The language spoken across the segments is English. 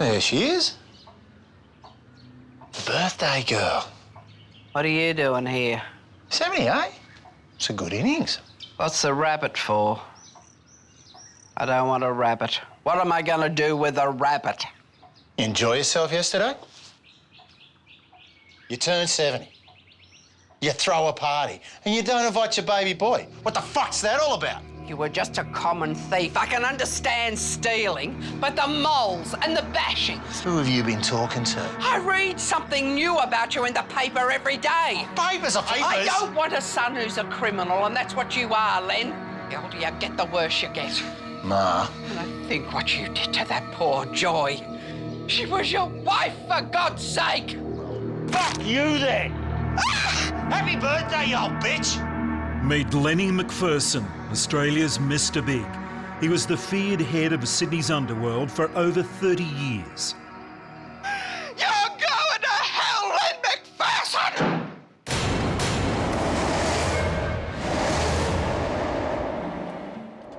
There she is. The birthday girl. What are you doing here? 78. It's a good innings. What's the rabbit for? I don't want a rabbit. What am I gonna do with a rabbit? Enjoy yourself yesterday? You turned 70. You throw a party, and you don't invite your baby boy. What the fuck's that all about? You were just a common thief. I can understand stealing, but the moles and the bashings. Who have you been talking to? I read something new about you in the paper every day. Papers are papers. I don't want a son who's a criminal, and that's what you are, Len. The older you get, the worse you get. Ma. And I think what you did to that poor Joy. She was your wife, for God's sake. Fuck you, then. Ah! Happy birthday, you old bitch. Meet Lennie McPherson, Australia's Mr. Big. He was the feared head of Sydney's underworld for over 30 years. You're going to hell, Len McPherson!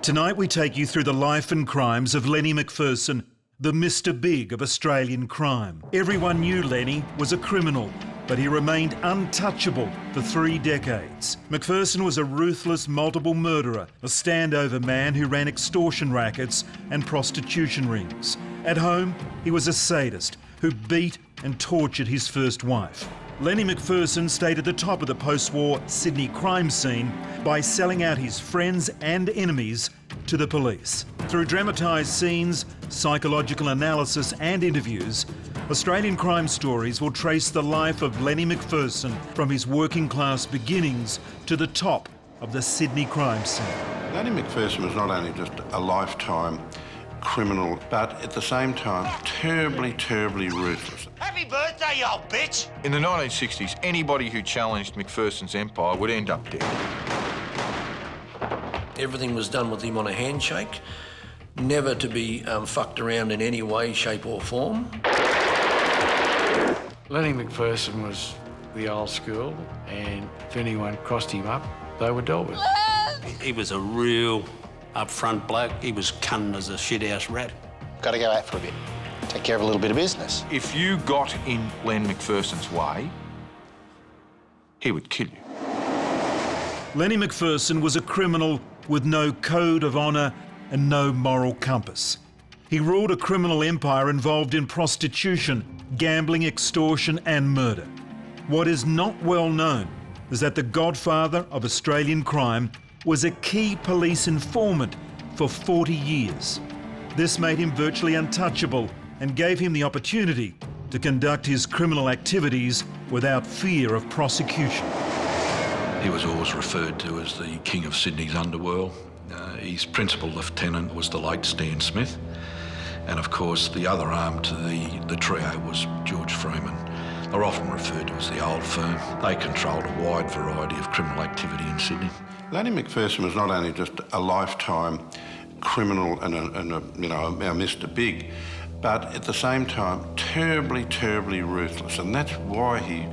Tonight we take you through the life and crimes of Lennie McPherson, the Mr. Big of Australian crime. Everyone knew Lennie was a criminal, but he remained untouchable for 3 decades. McPherson was a ruthless multiple murderer, a standover man who ran extortion rackets and prostitution rings. At home, he was a sadist who beat and tortured his first wife. Lennie McPherson stayed at the top of the post-war Sydney crime scene by selling out his friends and enemies to the police. Through dramatised scenes, psychological analysis and interviews, Australian Crime Stories will trace the life of Lennie McPherson from his working class beginnings to the top of the Sydney crime scene. Lennie McPherson was not only just a lifetime criminal, but at the same time, terribly, terribly ruthless. Happy birthday, you old bitch. In the 1960s, anybody who challenged McPherson's empire would end up dead. Everything was done with him on a handshake, never to be fucked around in any way, shape or form. Lennie McPherson was the old school, and if anyone crossed him up, they were dealt with. He was a real upfront bloke. He was cunning as a shithouse rat. Got to go out for a bit. Take care of a little bit of business. If you got in Len McPherson's way, he would kill you. Lennie McPherson was a criminal with no code of honour and no moral compass. He ruled a criminal empire involved in prostitution, gambling, extortion and murder. What is not well known is that the godfather of Australian crime was a key police informant for 40 years. This made him virtually untouchable and gave him the opportunity to conduct his criminal activities without fear of prosecution. He was always referred to as the king of Sydney's underworld. His principal lieutenant was the late Stan Smith. And of course, the other arm to the trio was George Freeman. They're often referred to as the old firm. They controlled a wide variety of criminal activity in Sydney. Lennie McPherson was not only just a lifetime criminal and a Mr. Big, but at the same time, terribly, terribly ruthless. And that's why he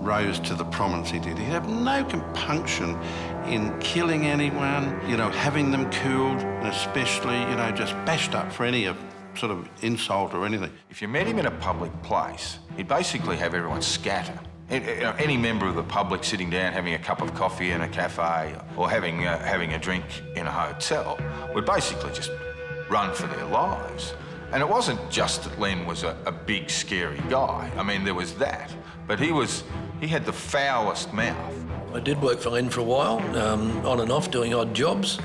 rose to the prominence he did. He had no compunction in killing anyone, having them killed, and especially, just bashed up for any sort of insult or anything. If you met him in a public place, he'd basically have everyone scatter. Any member of the public sitting down having a cup of coffee in a cafe or having a drink in a hotel would basically just run for their lives. And it wasn't just that Len was a big, scary guy. I mean, there was that. But he had the foulest mouth. I did work for Len for a while, on and off, doing odd jobs.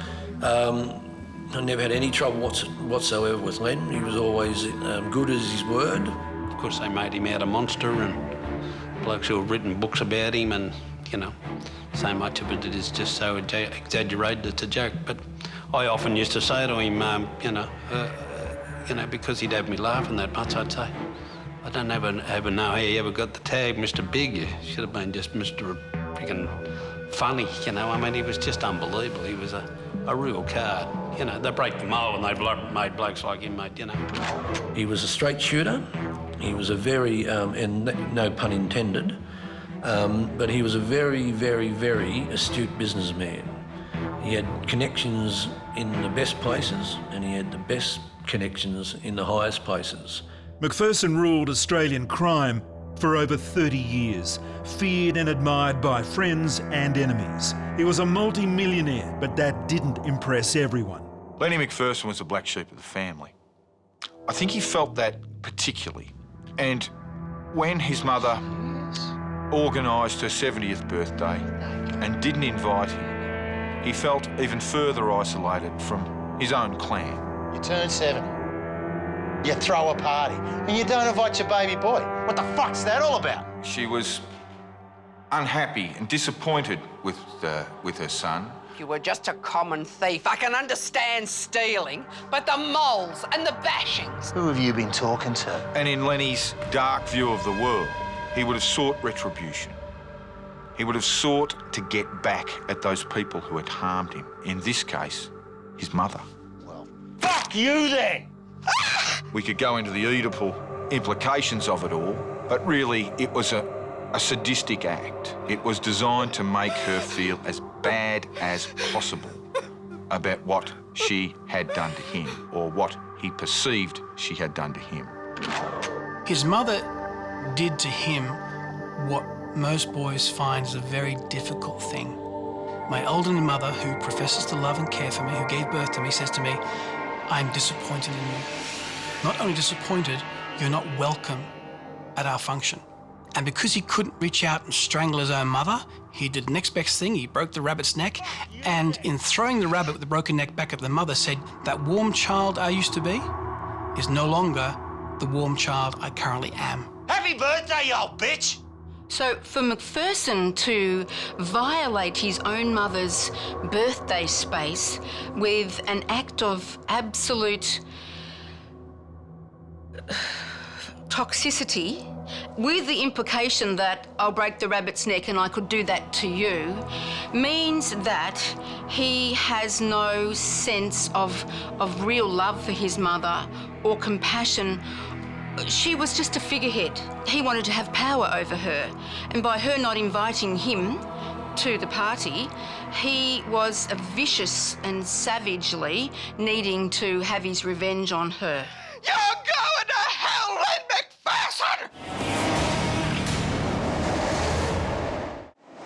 I never had any trouble whatsoever with Len. He was always good as his word. Of course, they made him out a monster, and blokes who have written books about him, and, so much of it is just so exaggerated, it's a joke. But I often used to say to him, because he'd have me laughing that much, I'd say, I don't ever know how you ever got the tag Mr. Big. You should have been just Mr. Freaking funny, I mean, he was just unbelievable. He was a real card. They break the mold and they made blokes like him, mate, He was a straight shooter. He was a very, and no pun intended, but he was a very, very, very astute businessman. He had connections in the best places, and he had the best connections in the highest places. McPherson ruled Australian crime for over 30 years, feared and admired by friends and enemies. He was a multi-millionaire, but that didn't impress everyone. Lennie McPherson was the black sheep of the family. I think he felt that particularly. And when his mother organised her 70th birthday and didn't invite him, he felt even further isolated from his own clan. You turn 70. You throw a party, and you don't invite your baby boy. What the fuck's that all about? She was unhappy and disappointed with her son. You were just a common thief. I can understand stealing, but the moles and the bashings. Who have you been talking to? And in Lennie's dark view of the world, he would have sought retribution. He would have sought to get back at those people who had harmed him. In this case, his mother. Well, fuck you then! We could go into the Oedipal implications of it all, but really it was a sadistic act. It was designed to make her feel as bad as possible about what she had done to him, or what he perceived she had done to him. His mother did to him what most boys find is a very difficult thing. My elderly mother, who professes to love and care for me, who gave birth to me, says to me, "I'm disappointed in you. Not only disappointed, you're not welcome at our function." And because he couldn't reach out and strangle his own mother, he did the next best thing. He broke the rabbit's neck, and in throwing the rabbit with the broken neck back at the mother, said, "That warm child I used to be is no longer the warm child I currently am." Happy birthday, you old bitch! So for McPherson to violate his own mother's birthday space with an act of absolute toxicity, with the implication that I'll break the rabbit's neck and I could do that to you, means that he has no sense of real love for his mother or compassion. She was just a figurehead. He wanted to have power over her, and by her not inviting him to the party, he was vicious and savagely needing to have his revenge on her. You're going to hell, Len McPherson!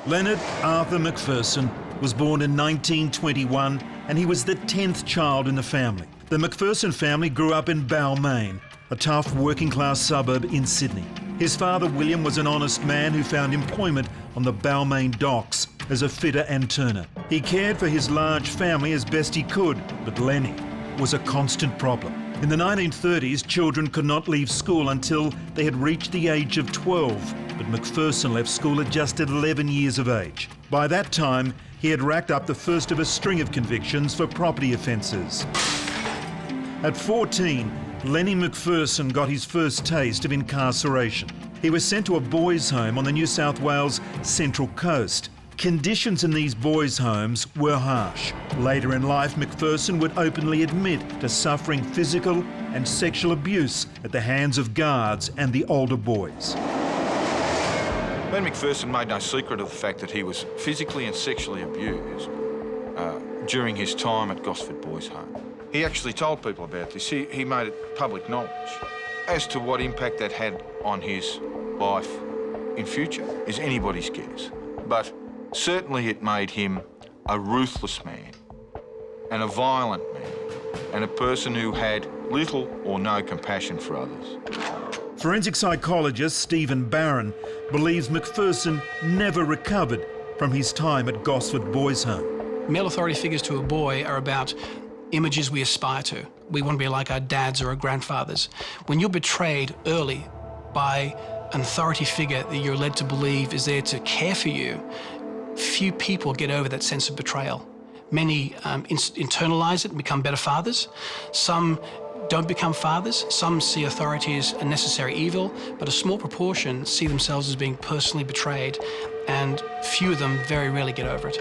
Leonard Arthur McPherson was born in 1921, and he was the 10th child in the family. The McPherson family grew up in Balmain, a tough working-class suburb in Sydney. His father, William, was an honest man who found employment on the Balmain docks as a fitter and turner. He cared for his large family as best he could, but Lennie was a constant problem. In the 1930s, children could not leave school until they had reached the age of 12, but McPherson left school at just 11 years of age. By that time, he had racked up the first of a string of convictions for property offences. At 14, Lennie McPherson got his first taste of incarceration. He was sent to a boys' home on the New South Wales Central Coast. Conditions in these boys' homes were harsh. Later in life, McPherson would openly admit to suffering physical and sexual abuse at the hands of guards and the older boys. Lennie McPherson made no secret of the fact that he was physically and sexually abused during his time at Gosford Boys' Home. He actually told people about this. He made it public knowledge. As to what impact that had on his life in future is anybody's guess. But certainly it made him a ruthless man and a violent man and a person who had little or no compassion for others. Forensic psychologist Stephen Barron believes McPherson never recovered from his time at Gosford Boys' Home. Male authority figures to a boy are about images we aspire to. We want to be like our dads or our grandfathers. When you're betrayed early by an authority figure that you're led to believe is there to care for you, few people get over that sense of betrayal. Many internalize it and become better fathers. Some don't become fathers. Some see authority as a necessary evil, but a small proportion see themselves as being personally betrayed, and few of them very rarely get over it.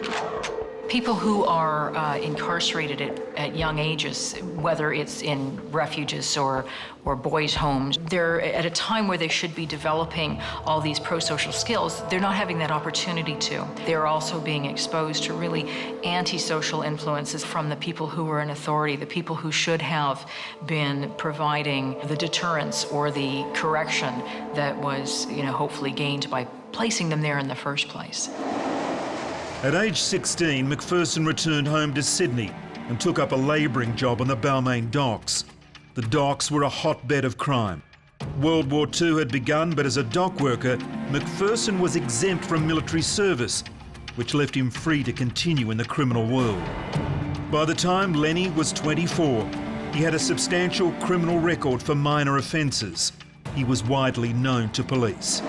People who are incarcerated at young ages, whether it's in refuges or boys' homes, they're at a time where they should be developing all these pro-social skills. They're not having that opportunity to. They're also being exposed to really antisocial influences from the people who are in authority, the people who should have been providing the deterrence or the correction that was, hopefully gained by placing them there in the first place. At age 16, McPherson returned home to Sydney and took up a labouring job on the Balmain docks. The docks were a hotbed of crime. World War II had begun, but as a dock worker, McPherson was exempt from military service, which left him free to continue in the criminal world. By the time Lennie was 24, he had a substantial criminal record for minor offences. He was widely known to police.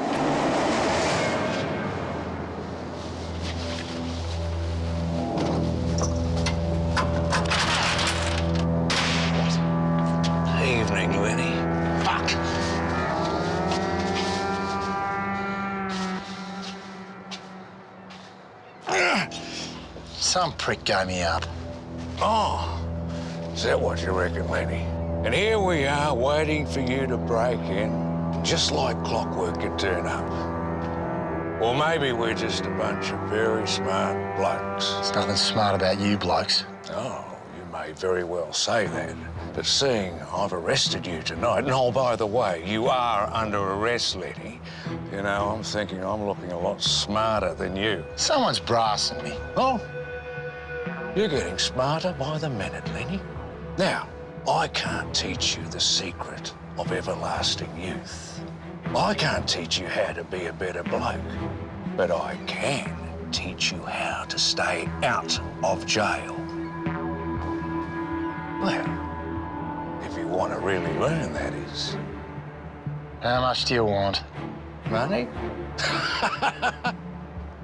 Evening, Lennie. Fuck! Some prick gave me up. Oh, is that what you reckon, Lennie? And here we are waiting for you to break in, just like clockwork you turn up. Or maybe we're just a bunch of very smart blokes. There's nothing smart about you blokes. Oh, you may very well say that. But seeing I've arrested you tonight, and oh, by the way, you are under arrest, Lennie. I'm thinking I'm looking a lot smarter than you. Someone's brassing me. Oh, you're getting smarter by the minute, Lennie. Now, I can't teach you the secret of everlasting youth. I can't teach you how to be a better bloke, but I can teach you how to stay out of jail. Well, if you want to really learn, that is. How much do you want? Money?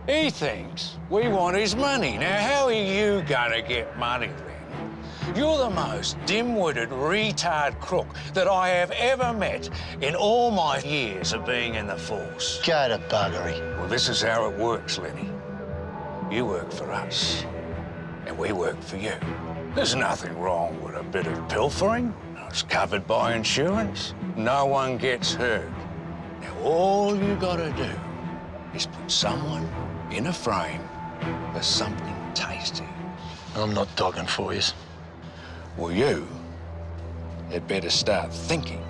He thinks we want his money. Now, how are you gonna get money, then? You're the most dim-witted, retard crook that I have ever met in all my years of being in the force. Go to buggery. Well, this is how it works, Lennie. You work for us, and we work for you. There's nothing wrong with a bit of pilfering. It's covered by insurance. No one gets hurt. Now, all you gotta do is put someone in a frame for something tasty. I'm not dogging for you. Well, you had better start thinking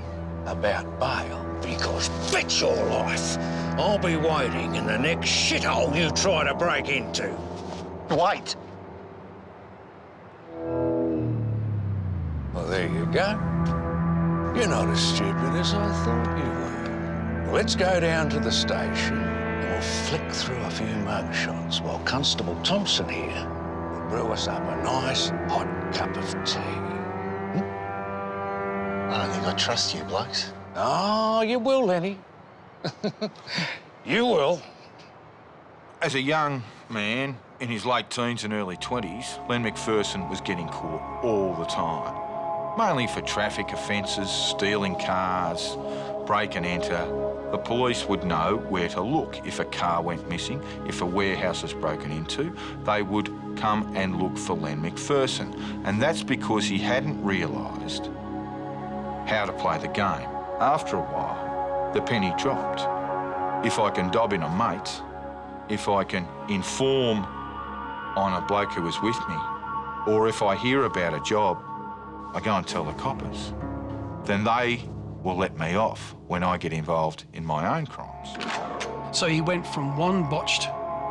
about bail, because bet your life I'll be waiting in the next shithole you try to break into. Wait. Well, there you go. You're not as stupid as I thought you were. Well, let's go down to the station and we'll flick through a few mugshots while Constable Thompson here will brew us up a nice hot cup of tea. I don't think I trust you blokes. Oh, you will, Lennie. You will. As a young man in his late teens and early 20s, Len McPherson was getting caught all the time. Mainly for traffic offences, stealing cars, break and enter. The police would know where to look if a car went missing, if a warehouse was broken into. They would come and look for Len McPherson. And that's because he hadn't realised how to play the game. After a while, the penny dropped. If I can dob in a mate, if I can inform on a bloke who was with me, or if I hear about a job, I go and tell the coppers, then they will let me off when I get involved in my own crimes. So he went from one botched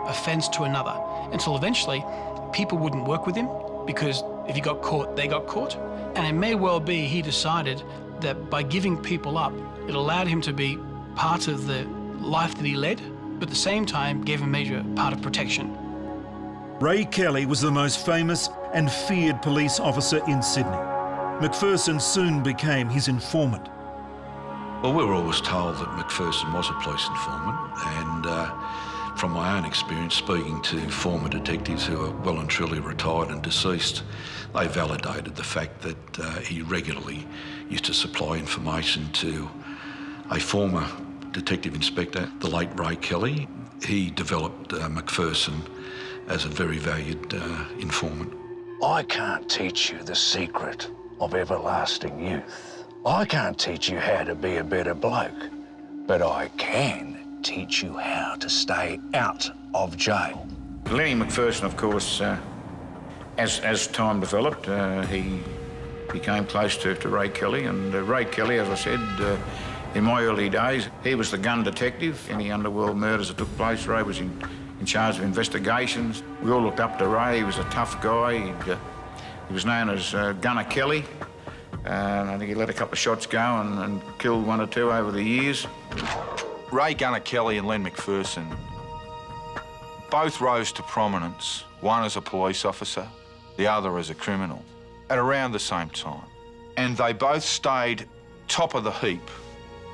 offence to another, until eventually people wouldn't work with him, because if he got caught, they got caught. And it may well be he decided that by giving people up, it allowed him to be part of the life that he led, but at the same time gave him a major part of protection. Ray Kelly was the most famous and feared police officer in Sydney. McPherson soon became his informant. Well, we were always told that McPherson was a police informant, and from my own experience speaking to former detectives who are well and truly retired and deceased, they validated the fact that he regularly used to supply information to a former detective inspector, the late Ray Kelly. he developed McPherson as a very valued informant. I can't teach you the secret of everlasting youth. I can't teach you how to be a better bloke, but I can teach you how to stay out of jail. Lennie McPherson, of course, as time developed, he became close to Ray Kelly, and Ray Kelly, as I said, in my early days, he was the gun detective. Any underworld murders that took place, Ray was in charge of investigations. We all looked up to Ray. He was a tough guy. He was known as Gunner Kelly. I think he let a couple of shots go and killed one or two over the years. Ray Gunner Kelly and Len McPherson both rose to prominence, one as a police officer, the other as a criminal, at around the same time. And they both stayed top of the heap,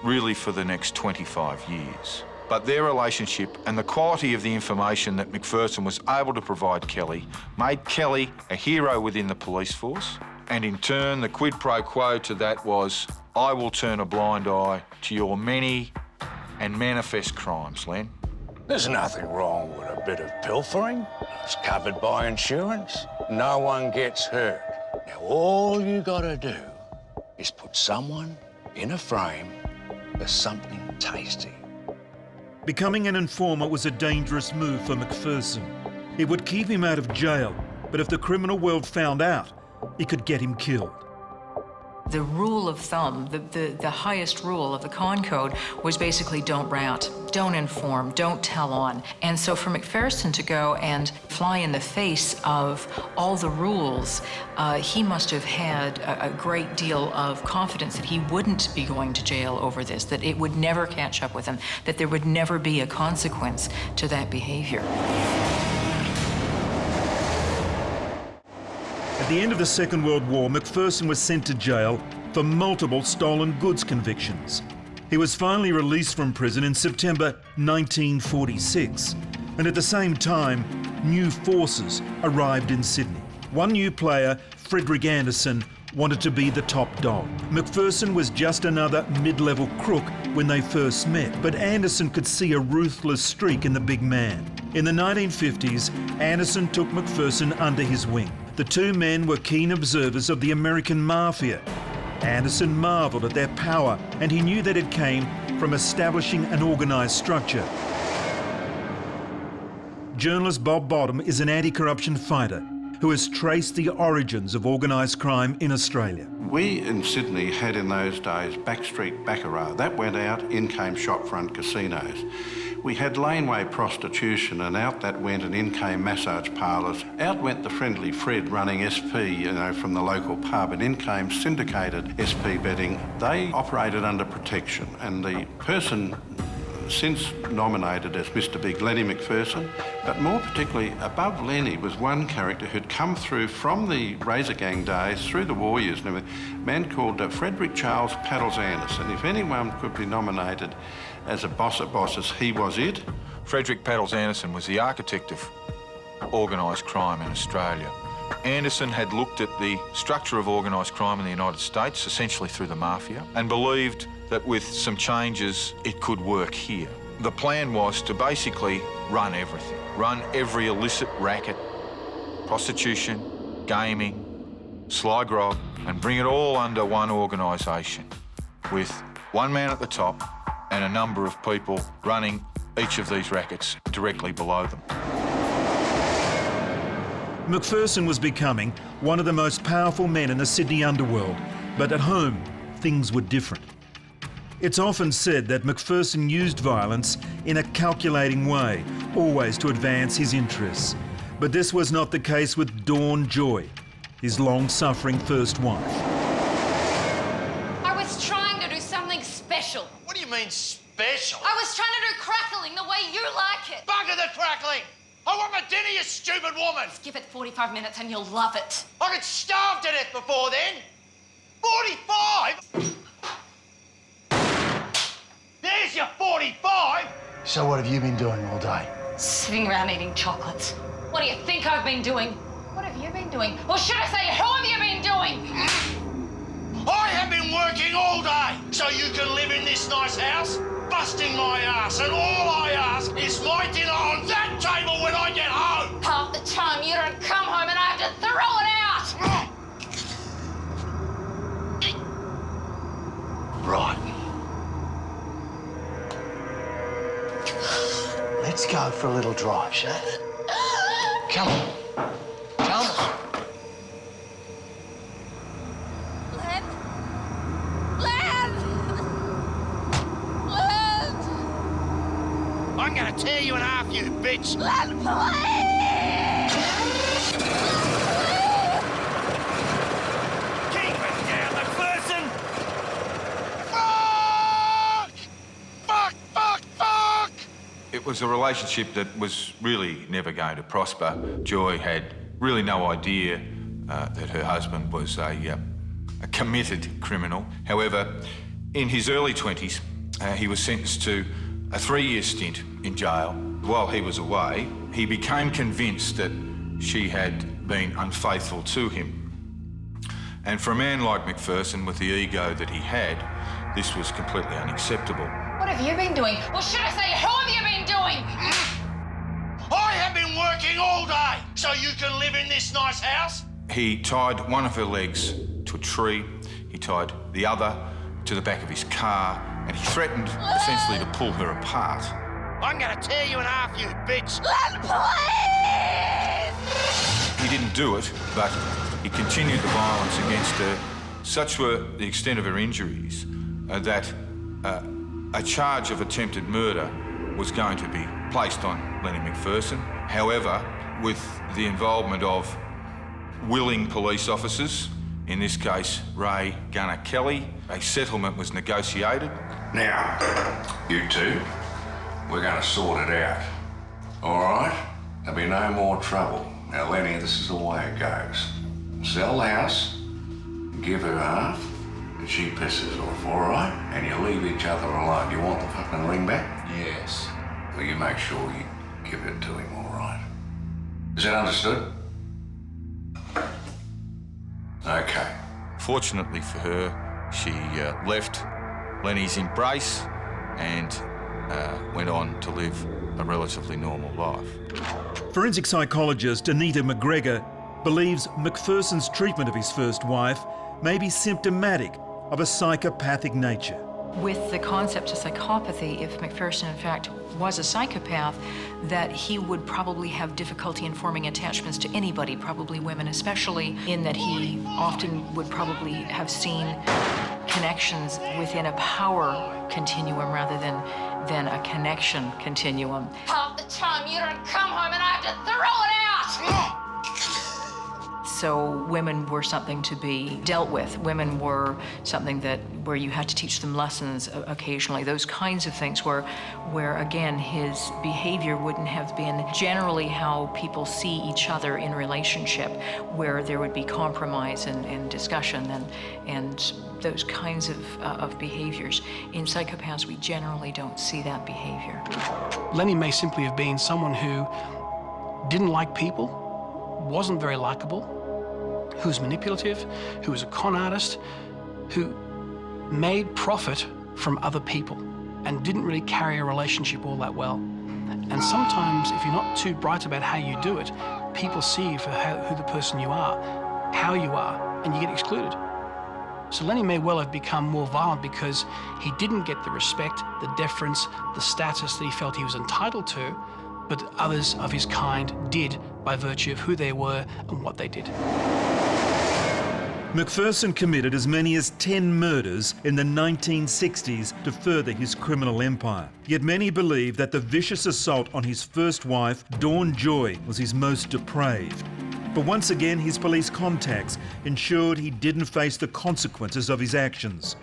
really, for the next 25 years. But their relationship and the quality of the information that McPherson was able to provide Kelly made Kelly a hero within the police force. And in turn, the quid pro quo to that was, I will turn a blind eye to your many and manifest crimes, Len. There's nothing wrong with a bit of pilfering. It's covered by insurance. No one gets hurt. Now, all you gotta do is put someone in a frame for something tasty. Becoming an informant was a dangerous move for McPherson. It would keep him out of jail, but if the criminal world found out, it could get him killed. The rule of thumb, the highest rule of the con code was basically don't rat, don't inform, don't tell on. And so for McPherson to go and fly in the face of all the rules, he must have had a great deal of confidence that he wouldn't be going to jail over this, that it would never catch up with him, that there would never be a consequence to that behavior. At the end of the Second World War, McPherson was sent to jail for multiple stolen goods convictions. He was finally released from prison in September 1946, and at the same time, new forces arrived in Sydney. One new player, Frederick Anderson, wanted to be the top dog. McPherson was just another mid-level crook when they first met, but Anderson could see a ruthless streak in the big man. In the 1950s, Anderson took McPherson under his wing. The two men were keen observers of the American mafia. Anderson marvelled at their power, and he knew that it came from establishing an organised structure. Journalist Bob Bottom is an anti-corruption fighter who has traced the origins of organised crime in Australia. We in Sydney had in those days backstreet baccarat. That went out, in came shopfront casinos. We had laneway prostitution, and out that went, and in came massage parlours. Out went the Friendly Fred running SP, from the local pub, and in came syndicated SP betting. They operated under protection, and the person since nominated as Mr. Big, Lennie McPherson, but more particularly above Lennie was one character who'd come through from the Razor Gang days, through the war years and everything, a man called Frederick Charles Paddles Anderson. If anyone could be nominated as a boss of bosses, he was it. Frederick Paddles Anderson was the architect of organised crime in Australia. Anderson had looked at the structure of organised crime in the United States, essentially through the mafia, and believed that with some changes, it could work here. The plan was to basically run everything, run every illicit racket, prostitution, gaming, sly grog, and bring it all under one organisation with one man at the top and a number of people running each of these rackets directly below them. McPherson was becoming one of the most powerful men in the Sydney underworld, but at home, things were different. It's often said that McPherson used violence in a calculating way, always to advance his interests. But this was not the case with Dawn Joy, his long-suffering first wife. I was trying to do something special. What do you mean, special? I was trying to do crackling the way you like it. Bugger the crackling! I want my dinner, you stupid woman! Just give it 45 minutes and you'll love it. I could starve to death before then! 45? There's your 45! So what have you been doing all day? Sitting around eating chocolates. What do you think I've been doing? What have you been doing? Or should I say, who have you been doing? I have been working all day so you can live in this nice house, busting my ass, and all I ask is my dinner out for a little drive, shall we? Come on. Come on. I'm gonna tear you in half, you bitch! Len, please! Keep it down, McPherson! Fuck! It was a relationship that was really never going to prosper. Joy had really no idea that her husband was a committed criminal. However, in his early 20s, he was sentenced to a 3-year stint in jail. While he was away, he became convinced that she had been unfaithful to him. And for a man like McPherson, with the ego that he had, this was completely unacceptable. What have you been doing? Or should I say, who have you been doing? I have been working all day so you can live in this nice house. He tied one of her legs to a tree, he tied the other to the back of his car, and he threatened essentially to pull her apart. I'm gonna tear you in half, you bitch! Len, please! He didn't do it, but he continued the violence against her. Such were the extent of her injuries that a charge of attempted murder was going to be placed on Lennie McPherson. However, with the involvement of willing police officers, in this case Ray Gunner Kelly, a settlement was negotiated. Now, you two, we're going to sort it out. All right? There'll be no more trouble. Now, Lennie, this is the way it goes. Sell the house, give her half, and she pisses off, all right? And you leave each other alone. You want the fucking ring back? Yes. Well, you make sure you give it to him, all right? Is that understood? Okay. Fortunately for her, she left Lennie's embrace and went on to live a relatively normal life. Forensic psychologist Anita McGregor believes McPherson's treatment of his first wife may be symptomatic of a psychopathic nature. With the concept of psychopathy, if McPherson in fact was a psychopath, that he would probably have difficulty in forming attachments to anybody, probably women especially, in that he often would probably have seen connections within a power continuum rather than a connection continuum. Half the time you don't come home and I have to throw it out! So women were something to be dealt with. Women were something where you had to teach them lessons occasionally. Those kinds of things where again, his behavior wouldn't have been generally how people see each other in relationship, where there would be compromise and discussion and those kinds of behaviors. In psychopaths, we generally don't see that behavior. Lennie may simply have been someone who didn't like people, wasn't very likable, who was manipulative, who was a con artist, who made profit from other people and didn't really carry a relationship all that well. And sometimes, if you're not too bright about how you do it, people see you for who the person you are, how you are, and you get excluded. So Lennie may well have become more violent because he didn't get the respect, the deference, the status that he felt he was entitled to, but others of his kind did by virtue of who they were and what they did. McPherson committed as many as 10 murders in the 1960s to further his criminal empire. Yet many believe that the vicious assault on his first wife, Dawn Joy, was his most depraved. But once again, his police contacts ensured he didn't face the consequences of his actions.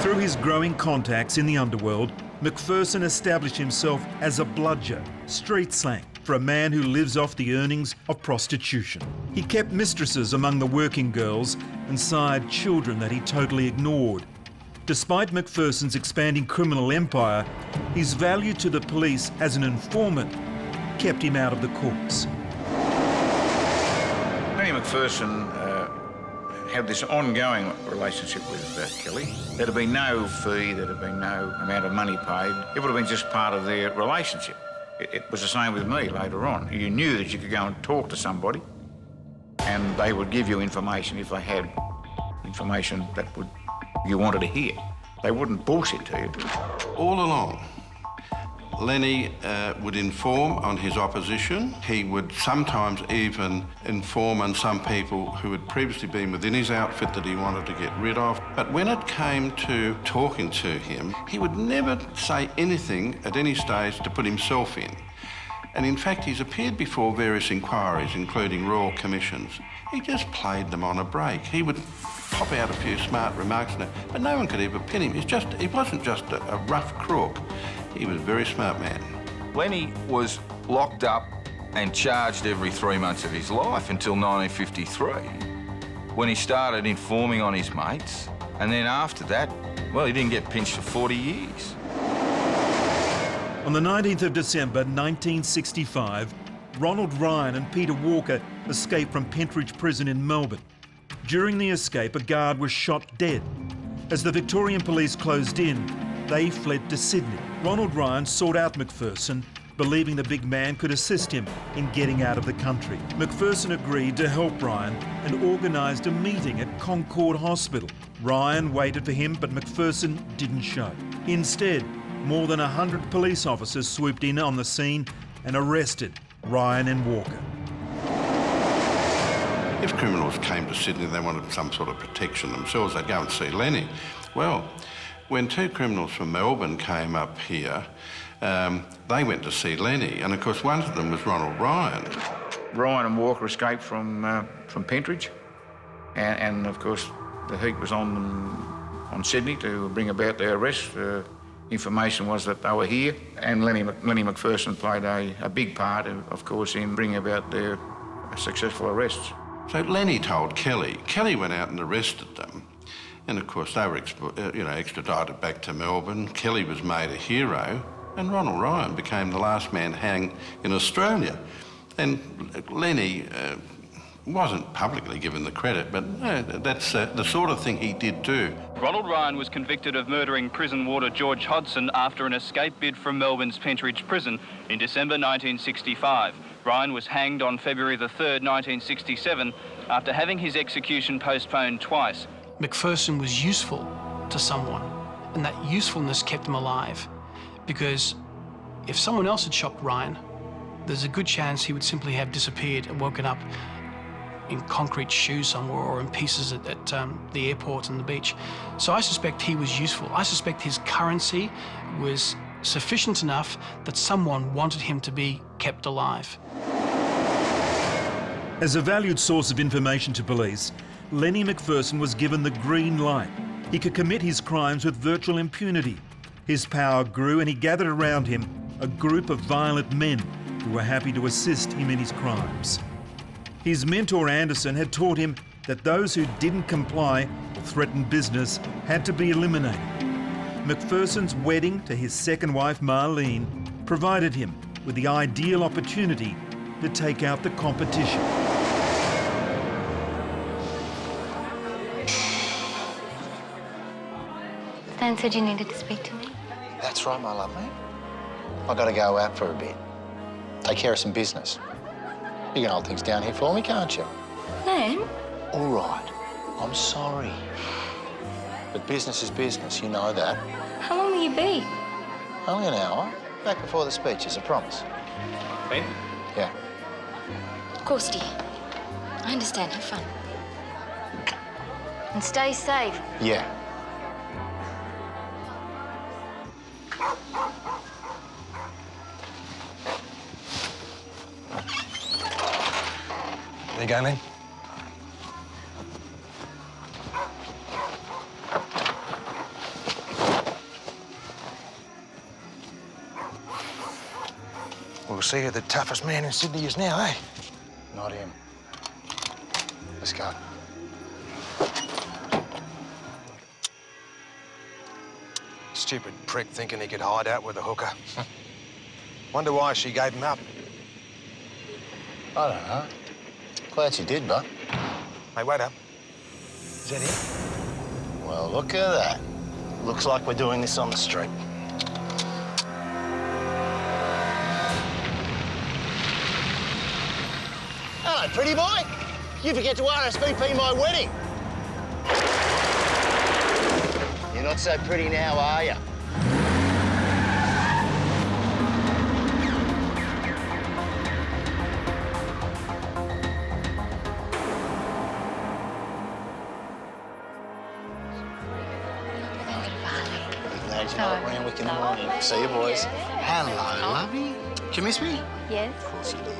Through his growing contacts in the underworld, McPherson established himself as a bludger, street slang, for a man who lives off the earnings of prostitution. He kept mistresses among the working girls and sired children that he totally ignored. Despite McPherson's expanding criminal empire, his value to the police as an informant kept him out of the courts. Lennie McPherson had this ongoing relationship with Kelly. There'd have been no fee, there'd have been no amount of money paid. It would have been just part of their relationship. It was the same with me later on. You knew that you could go and talk to somebody and they would give you information if they had information that you wanted to hear. They wouldn't bullshit to you. All along, Lennie would inform on his opposition. He would sometimes even inform on some people who had previously been within his outfit that he wanted to get rid of. But when it came to talking to him, he would never say anything at any stage to put himself in. And in fact, he's appeared before various inquiries, including royal commissions. He just played them on a break. He would pop out a few smart remarks, but no one could ever pin him. He wasn't just a rough crook. He was a very smart man. Lennie was locked up and charged every 3 months of his life until 1953, when he started informing on his mates. And then after that, well, he didn't get pinched for 40 years. On the 19th of December 1965, Ronald Ryan and Peter Walker escaped from Pentridge Prison in Melbourne. During the escape, a guard was shot dead. As the Victorian police closed in, they fled to Sydney. Ronald Ryan sought out McPherson, believing the big man could assist him in getting out of the country. McPherson agreed to help Ryan and organised a meeting at Concord Hospital. Ryan waited for him, but McPherson didn't show. Instead, more than 100 police officers swooped in on the scene and arrested Ryan and Walker. If criminals came to Sydney, they wanted some sort of protection themselves, they'd go and see Lennie. Well, when two criminals from Melbourne came up here, they went to see Lennie, and of course one of them was Ronald Ryan. Ryan and Walker escaped from Pentridge, and of course the heat was on them on Sydney to bring about their arrest. Information was that they were here, and Lennie McPherson played a big part, of course, in bringing about their successful arrests. So Lennie told Kelly. Kelly went out and arrested them. And of course they were extradited back to Melbourne. Kelly was made a hero, and Ronald Ryan became the last man hanged in Australia. And Lennie wasn't publicly given the credit, but that's the sort of thing he did do. Ronald Ryan was convicted of murdering prison warder George Hodson after an escape bid from Melbourne's Pentridge Prison in December 1965. Ryan was hanged on February the 3rd, 1967, after having his execution postponed twice. McPherson was useful to someone, and that usefulness kept him alive. Because if someone else had shot Ryan, there's a good chance he would simply have disappeared and woken up in concrete shoes somewhere or in pieces at the airport and the beach. So I suspect he was useful. I suspect his currency was sufficient enough that someone wanted him to be kept alive. As a valued source of information to police, Lennie McPherson was given the green light. He could commit his crimes with virtual impunity. His power grew, and he gathered around him a group of violent men who were happy to assist him in his crimes. His mentor Anderson had taught him that those who didn't comply or threatened business had to be eliminated. McPherson's wedding to his second wife Marlene provided him with the ideal opportunity to take out the competition. Stan said you needed to speak to me. That's right, my lovely. I've got to go out for a bit. Take care of some business. You can hold things down here for me, can't you? Len? All right. I'm sorry. But business is business, you know that. How long will you be? Only an hour. Back before the speeches, I promise. Ben? Yeah. Of course, dear. I understand. Have fun. And stay safe. Yeah. There you go, Len. We'll see who the toughest man in Sydney is now, eh? Not him. Let's go. Stupid prick thinking he could hide out with a hooker. Wonder why she gave him up. I don't know. Glad she did, but. Hey, wait up. Is that him? Well, look at that. Looks like we're doing this on the street. Hello, pretty boy. You forget to RSVP my wedding. You You're not so pretty now, are you? See you, boys. Hello, lovey. Do you miss me? Yes. Of course you do.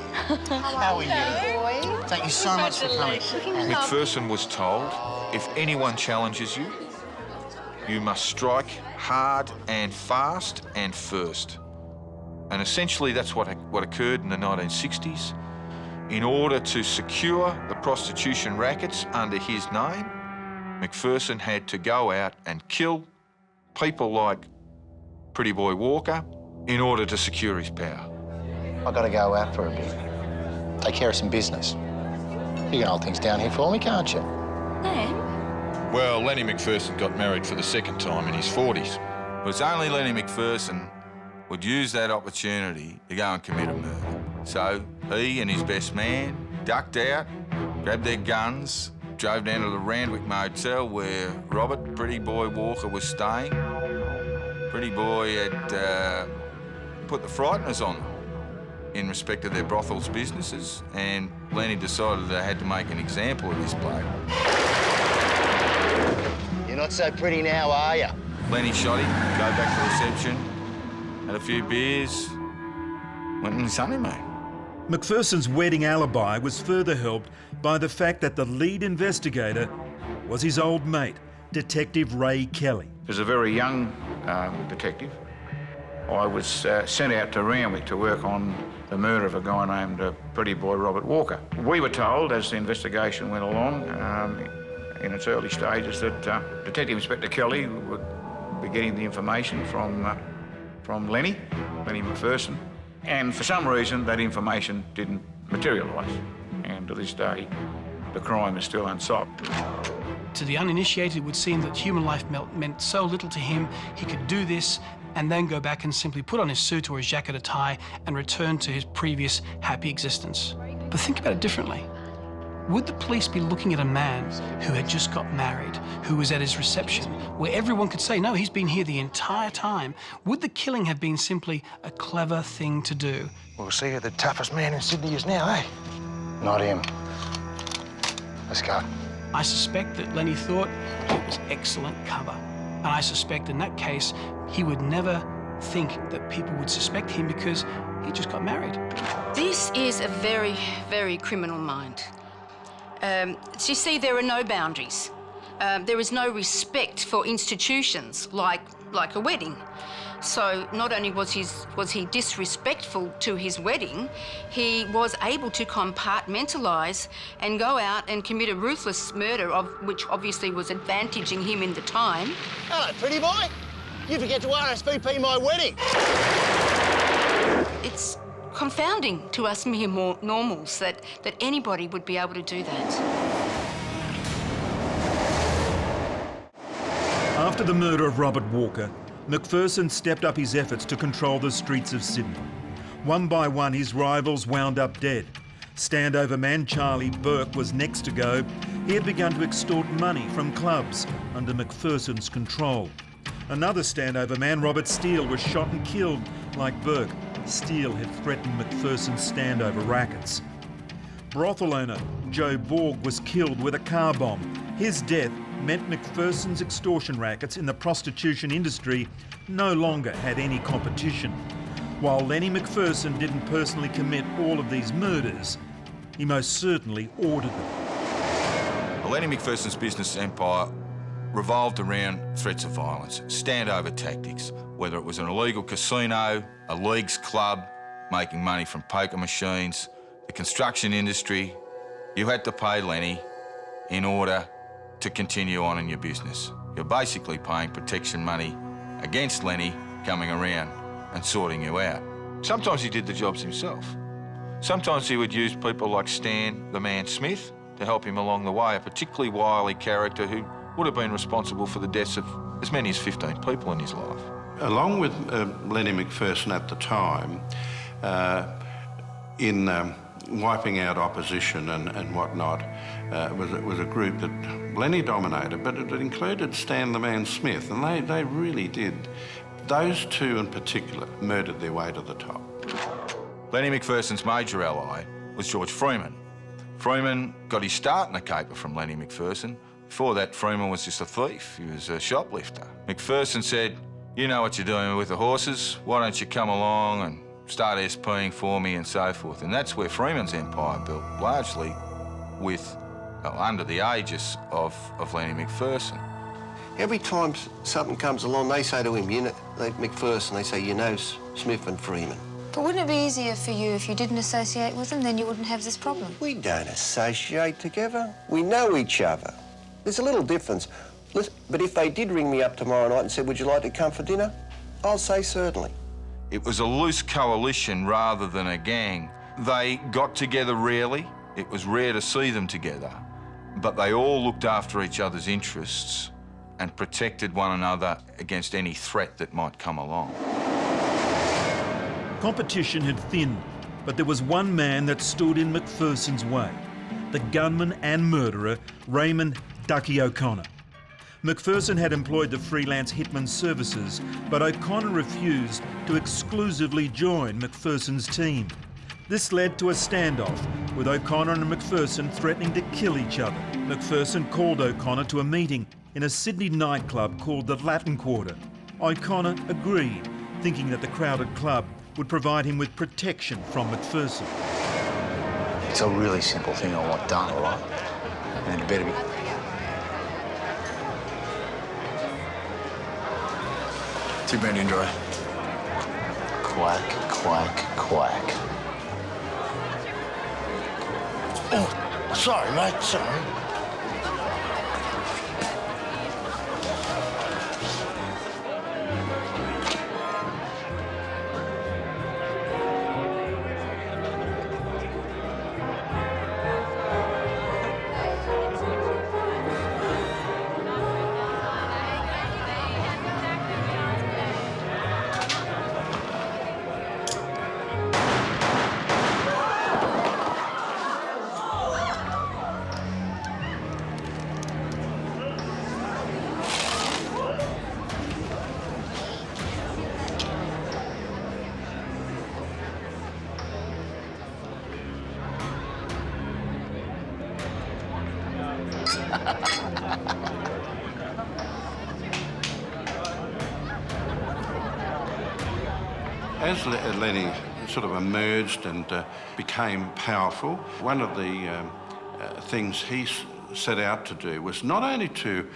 How are you? Thank you so much for coming. McPherson was told, if anyone challenges you, you must strike hard and fast and first. And essentially that's what occurred in the 1960s. In order to secure the prostitution rackets under his name, McPherson had to go out and kill people like Pretty Boy Walker in order to secure his power. I've got to go out for a bit. Take care of some business. You can hold things down here for me, can't you? Len? Well, Lennie McPherson got married for the second time in his 40s. It was only Lennie McPherson would use that opportunity to go and commit a murder. So he and his best man ducked out, grabbed their guns, drove down to the Randwick Motel where Robert, Pretty Boy Walker, was staying. Pretty Boy had put the frighteners on them in respect of their brothels businesses, and Lennie decided they had to make an example of this bloke. You're not so pretty now, are you? Lennie shot him, go back to reception, had a few beers, went on his honeymoon. McPherson's wedding alibi was further helped by the fact that the lead investigator was his old mate, Detective Ray Kelly. As a very young detective, I was sent out to Randwick to work on the murder of a guy named Pretty Boy Robert Walker. We were told, as the investigation went along, in its early stages, that Detective Inspector Kelly would be getting the information from Lennie McPherson, and for some reason that information didn't materialise, and to this day the crime is still unsolved. To the uninitiated, it would seem that human life meant so little to him, he could do this and then go back and simply put on his suit or his jacket or tie and return to his previous happy existence. But think about it differently. Would the police be looking at a man who had just got married, who was at his reception, where everyone could say, no, he's been here the entire time? Would the killing have been simply a clever thing to do? We'll see who the toughest man in Sydney is now, eh? Not him. Let's go. I suspect that Lennie thought it was excellent cover. And I suspect in that case, he would never think that people would suspect him because he just got married. This is a very, very criminal mind. You see, there are no boundaries. There is no respect for institutions like a wedding. So not only was he disrespectful to his wedding, he was able to compartmentalise and go out and commit a ruthless murder, of which obviously was advantaging him in the time. Hello, pretty boy. You forget to RSVP my wedding. It's confounding to us mere normals that anybody would be able to do that. After the murder of Robert Walker, McPherson stepped up his efforts to control the streets of Sydney. One by one, his rivals wound up dead. Standover man Charlie Burke was next to go. He had begun to extort money from clubs under McPherson's control. Another standover man, Robert Steele, was shot and killed. Like Burke, Steele had threatened McPherson's standover rackets. Brothel owner Joe Borg was killed with a car bomb. His death meant McPherson's extortion rackets in the prostitution industry no longer had any competition. While Lennie McPherson didn't personally commit all of these murders, he most certainly ordered them. Well, Lennie McPherson's business empire revolved around threats of violence, standover tactics, whether it was an illegal casino, a leagues club, making money from poker machines, the construction industry. You had to pay Lennie in order to continue on in your business. You're basically paying protection money against Lennie coming around and sorting you out. Sometimes he did the jobs himself. Sometimes he would use people like Stan the Man Smith to help him along the way, a particularly wily character who would have been responsible for the deaths of as many as 15 people in his life. Along with Lennie McPherson at the time, in wiping out opposition and whatnot, was a group that Lennie dominated, but it included Stan the Man Smith, and they really did. Those two in particular murdered their way to the top. Lennie McPherson's major ally was George Freeman. Freeman got his start in the caper from Lennie McPherson. Before that, Freeman was just a thief. He was a shoplifter. McPherson said, "You know what you're doing with the horses. Why don't you come along and start SPing for me," and so forth. And that's where Freeman's empire built, largely with, under the aegis of Lennie McPherson. Every time something comes along, they say to him, you know, McPherson, they say, "You know Smith and Freeman." But wouldn't it be easier for you if you didn't associate with them? Then you wouldn't have this problem. We don't associate together. We know each other. There's a little difference. Listen, but if they did ring me up tomorrow night and said, "Would you like to come for dinner?" I'll say certainly. It was a loose coalition rather than a gang. They got together rarely. It was rare to see them together. But they all looked after each other's interests and protected one another against any threat that might come along. Competition had thinned, but there was one man that stood in McPherson's way, the gunman and murderer, Raymond Ducky O'Connor. McPherson had employed the freelance hitman services, but O'Connor refused to exclusively join McPherson's team. This led to a standoff, with O'Connor and McPherson threatening to kill each other. McPherson called O'Connor to a meeting in a Sydney nightclub called the Latin Quarter. O'Connor agreed, thinking that the crowded club would provide him with protection from McPherson. It's a really simple thing I want done, all right? And it better be... Too bad, Andrew. Quack, quack, quack. Oh, sorry, mate, sorry. As Lennie sort of emerged and became powerful, one of the things he set out to do was not only to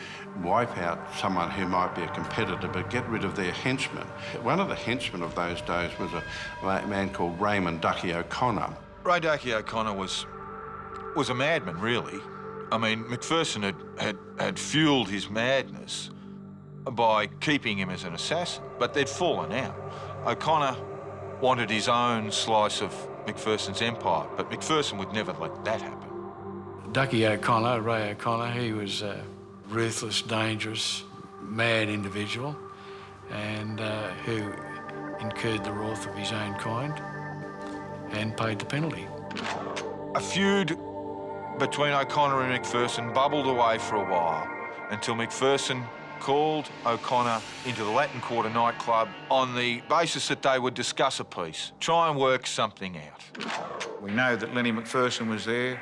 wipe out someone who might be a competitor, but get rid of their henchmen. One of the henchmen of those days was a man called Raymond Ducky O'Connor. Ray Ducky O'Connor was a madman, really. I mean, McPherson had fueled his madness by keeping him as an assassin, but they'd fallen out. O'Connor wanted his own slice of McPherson's empire, but McPherson would never let that happen. Ducky O'Connor, Ray O'Connor, he was a ruthless, dangerous, mad individual and who incurred the wrath of his own kind and paid the penalty. A feud between O'Connor and McPherson bubbled away for a while until McPherson called O'Connor into the Latin Quarter nightclub on the basis that they would discuss a peace, try and work something out. We know that Lennie McPherson was there.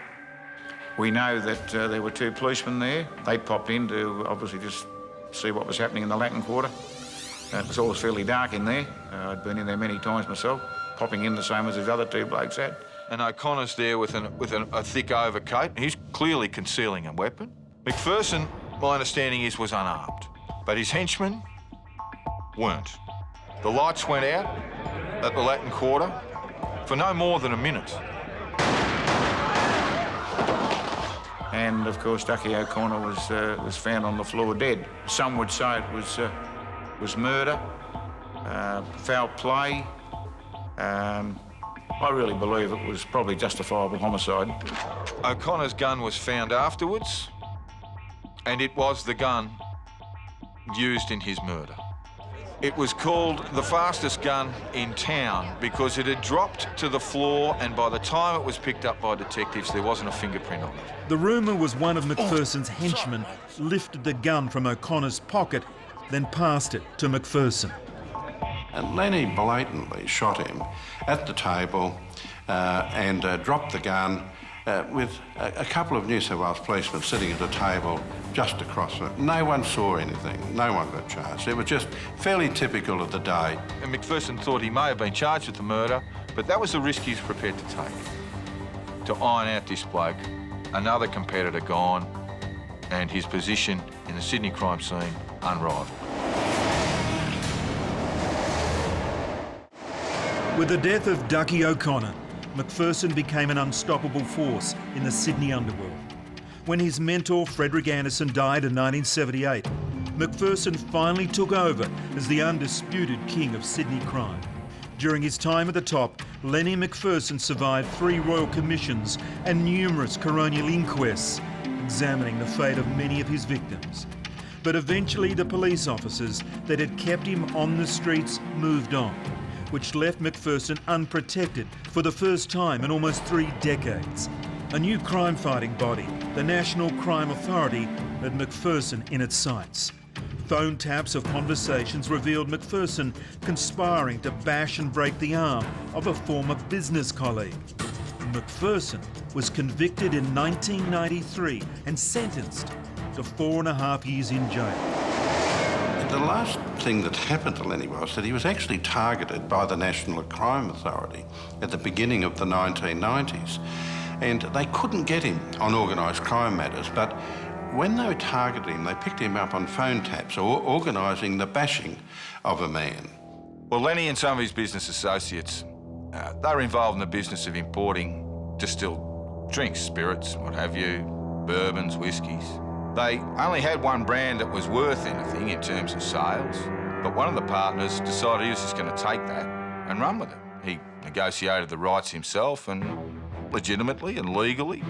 We know that there were two policemen there. They popped in to obviously just see what was happening in the Latin Quarter. It was always fairly dark in there. I'd been in there many times myself, popping in the same as his other two blokes had. And O'Connor's there with a thick overcoat. He's clearly concealing a weapon. McPherson, my understanding is, was unarmed, but his henchmen weren't. The lights went out at the Latin Quarter for no more than a minute. And of course, Ducky O'Connor was found on the floor dead. Some would say it was murder, foul play. I really believe it was probably justifiable homicide. O'Connor's gun was found afterwards, and it was the gun used in his murder. It was called the fastest gun in town because it had dropped to the floor, and by the time it was picked up by detectives, there wasn't a fingerprint on it. The rumour was one of McPherson's henchmen lifted the gun from O'Connor's pocket, then passed it to McPherson. And Lennie blatantly shot him at the table and dropped the gun with a couple of New South Wales policemen sitting at a table just across from it. No one saw anything, no one got charged. It was just fairly typical of the day. And McPherson thought he may have been charged with the murder, but that was the risk he was prepared to take. To iron out this bloke, another competitor gone, and his position in the Sydney crime scene unrivaled. With the death of Ducky O'Connor, McPherson became an unstoppable force in the Sydney underworld. When his mentor Frederick Anderson died in 1978, McPherson finally took over as the undisputed king of Sydney crime. During his time at the top, Lennie McPherson survived 3 royal commissions and numerous coronial inquests, examining the fate of many of his victims. But eventually the police officers that had kept him on the streets moved on, which left McPherson unprotected for the first time in almost 3 decades. A new crime-fighting body, the National Crime Authority, had McPherson in its sights. Phone taps of conversations revealed McPherson conspiring to bash and break the arm of a former business colleague. McPherson was convicted in 1993 and sentenced to 4.5 years in jail. The last thing that happened to Lennie was that he was actually targeted by the National Crime Authority at the beginning of the 1990s. And they couldn't get him on organised crime matters, but when they targeted him, they picked him up on phone taps or organising the bashing of a man. Well, Lennie and some of his business associates, they were involved in the business of importing distilled drinks, spirits, what have you, bourbons, whiskies. They only had one brand that was worth anything in terms of sales, but one of the partners decided he was just going to take that and run with it. He negotiated the rights himself and legitimately and legally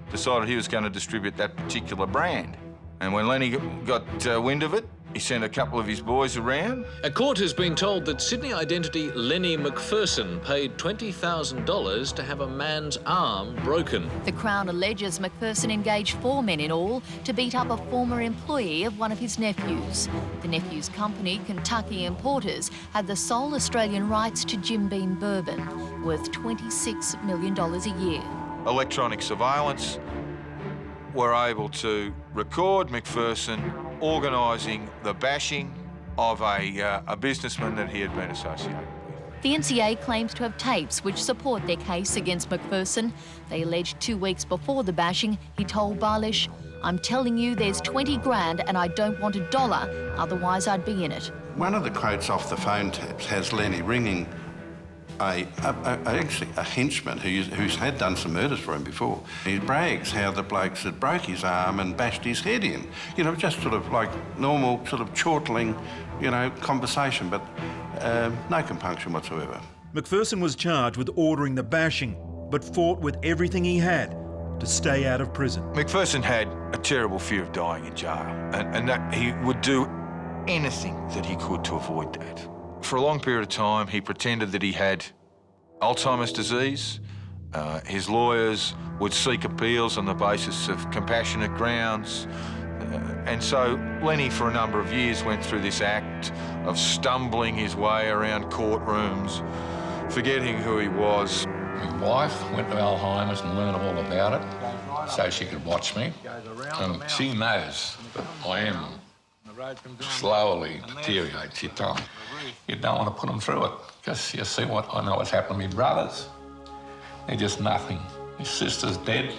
decided he was going to distribute that particular brand. And when Lennie got wind of it, he sent a couple of his boys around. A court has been told that Sydney identity Lennie McPherson paid $20,000 to have a man's arm broken. The Crown alleges McPherson engaged 4 men in all to beat up a former employee of one of his nephews. The nephew's company, Kentucky Importers, had the sole Australian rights to Jim Beam bourbon, worth $26 million a year. Electronic surveillance were able to record McPherson organising the bashing of a businessman that he had been associated with. The NCA claims to have tapes which support their case against McPherson. They alleged 2 weeks before the bashing, he told Barlish, "I'm telling you there's 20 grand and I don't want $1, otherwise I'd be in it." One of the quotes off the phone taps has Lennie ringing actually a henchman who's had done some murders for him before. He brags how the blokes had broke his arm and bashed his head in. You know, just sort of like normal sort of chortling, you know, conversation, but no compunction whatsoever. McPherson was charged with ordering the bashing, but fought with everything he had to stay out of prison. McPherson had a terrible fear of dying in jail, and that he would do anything that he could to avoid that. For a long period of time, he pretended that he had Alzheimer's disease. His lawyers would seek appeals on the basis of compassionate grounds. And so Lennie, for a number of years, went through this act of stumbling his way around courtrooms, forgetting who he was. My wife went to Alzheimer's and learned all about it so she could watch me. She knows that I am slowly deteriorating. She told me, "You don't want to put them through it, because you see what I know what's happened to my brothers. They're just nothing. His sister's dead.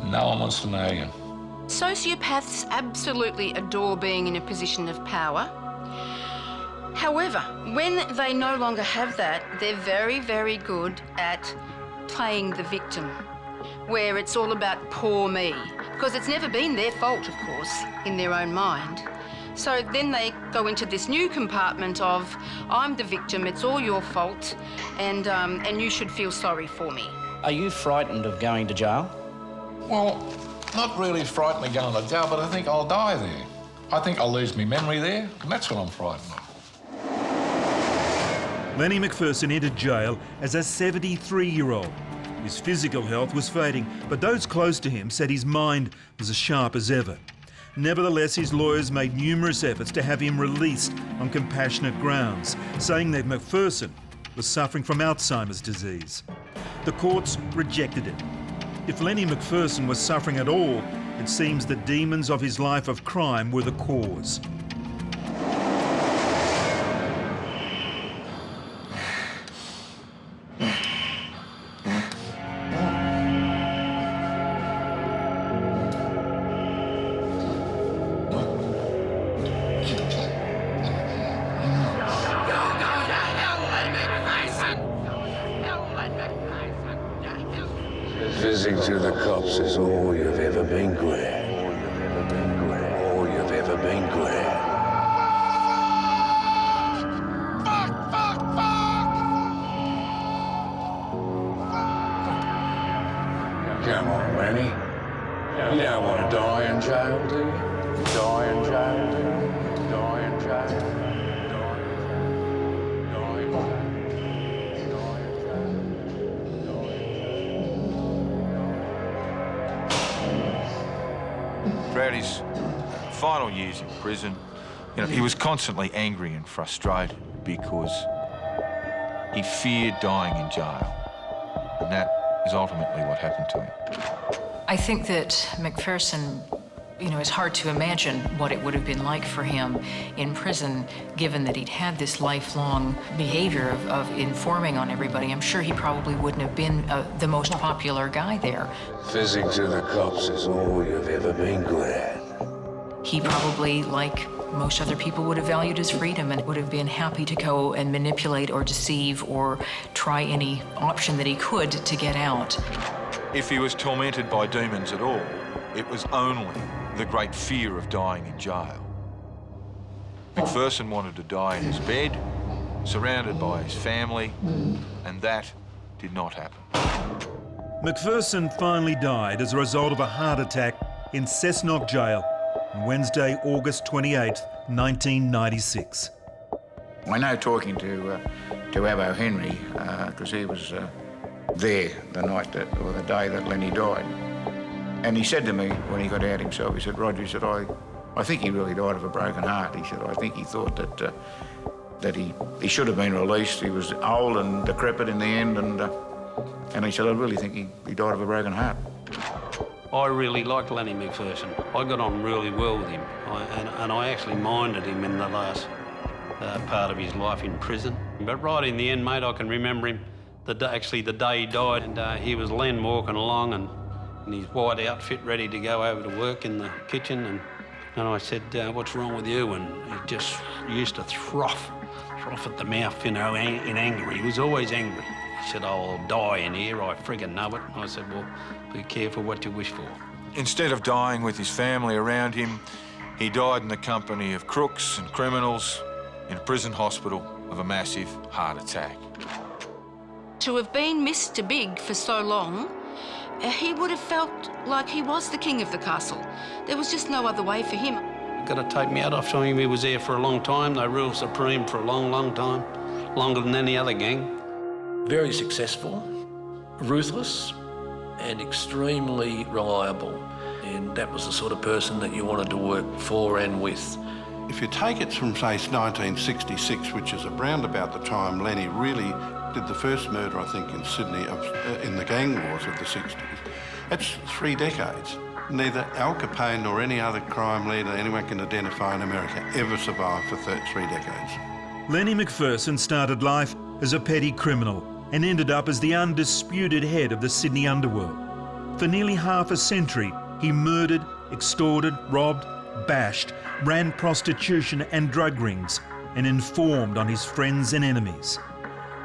No one wants to know you." Sociopaths absolutely adore being in a position of power. However, when they no longer have that, they're very, very good at playing the victim, where it's all about poor me, because it's never been their fault, of course, in their own mind. So then they go into this new compartment of, I'm the victim, it's all your fault, and you should feel sorry for me. Are you frightened of going to jail? Well, not really frightened of going to jail, but I think I'll die there. I think I'll lose my memory there, and that's what I'm frightened of. Lennie McPherson entered jail as a 73-year-old. His physical health was fading, but those close to him said his mind was as sharp as ever. Nevertheless, his lawyers made numerous efforts to have him released on compassionate grounds, saying that McPherson was suffering from Alzheimer's disease. The courts rejected it. If Lennie McPherson was suffering at all, it seems the demons of his life of crime were the cause. Fizzing to the cops is all you've ever been glad. All you've ever been glad. Come on, Lennie. You don't want to die in jail, do you? Die in jail, do you? Die in jail. Throughout his final years in prison, he was constantly angry and frustrated because he feared dying in jail. And that is ultimately what happened to him. I think that McPherson, it's hard to imagine what it would have been like for him in prison, given that he'd had this lifelong behavior of informing on everybody. I'm sure he probably wouldn't have been the most popular guy there. Fizzing to the cops is all you've ever been glad. He probably, like most other people, would have valued his freedom and would have been happy to go and manipulate or deceive or try any option that he could to get out. If he was tormented by demons at all, it was only the great fear of dying in jail. McPherson wanted to die in his bed, surrounded by his family, and that did not happen. McPherson finally died as a result of a heart attack in Cessnock Jail on Wednesday, August 28, 1996. I know talking to Abbo Henry, because he was there the night or the day that Lennie died. And he said to me when he got out himself, he said, Roger, he said, I think he really died of a broken heart. He said, I think he thought that he should have been released. He was old and decrepit in the end, and he said, I really think he died of a broken heart. I really liked Lennie McPherson. I got on really well with him, and I actually minded him in the last part of his life in prison. But right in the end, mate, I can remember him the day he died, and he was Len walking along and in his white outfit, ready to go over to work in the kitchen, and I said, what's wrong with you? And he just used to froth at the mouth, in anger. He was always angry. He said, I'll die in here, I friggin' know it. I said, well, be careful what you wish for. Instead of dying with his family around him, he died in the company of crooks and criminals in a prison hospital of a massive heart attack. To have been Mr. Big for so long, he would have felt like he was the king of the castle. There was just no other way for him. Got to take me out after him. He was there for a long time. They ruled supreme for a long, long time, longer than any other gang. Very successful, ruthless, and extremely reliable. And that was the sort of person that you wanted to work for and with. If you take it from, say, 1966, which is around about the time Lennie really did the first murder, I think, in Sydney in the gang wars of the 60s, that's 3 decades. Neither Al Capone nor any other crime leader anyone can identify in America ever survived for 3 decades. Lennie McPherson started life as a petty criminal and ended up as the undisputed head of the Sydney underworld. For nearly half a century, he murdered, extorted, robbed, bashed, ran prostitution and drug rings, and informed on his friends and enemies.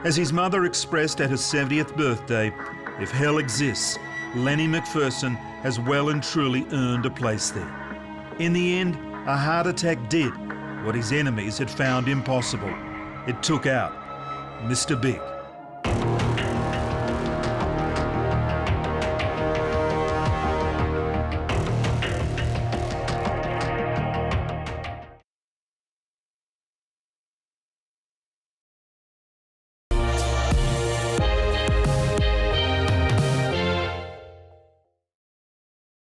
As his mother expressed at her 70th birthday, if hell exists, Lennie McPherson has well and truly earned a place there. In the end, a heart attack did what his enemies had found impossible. It took out Mr. Big.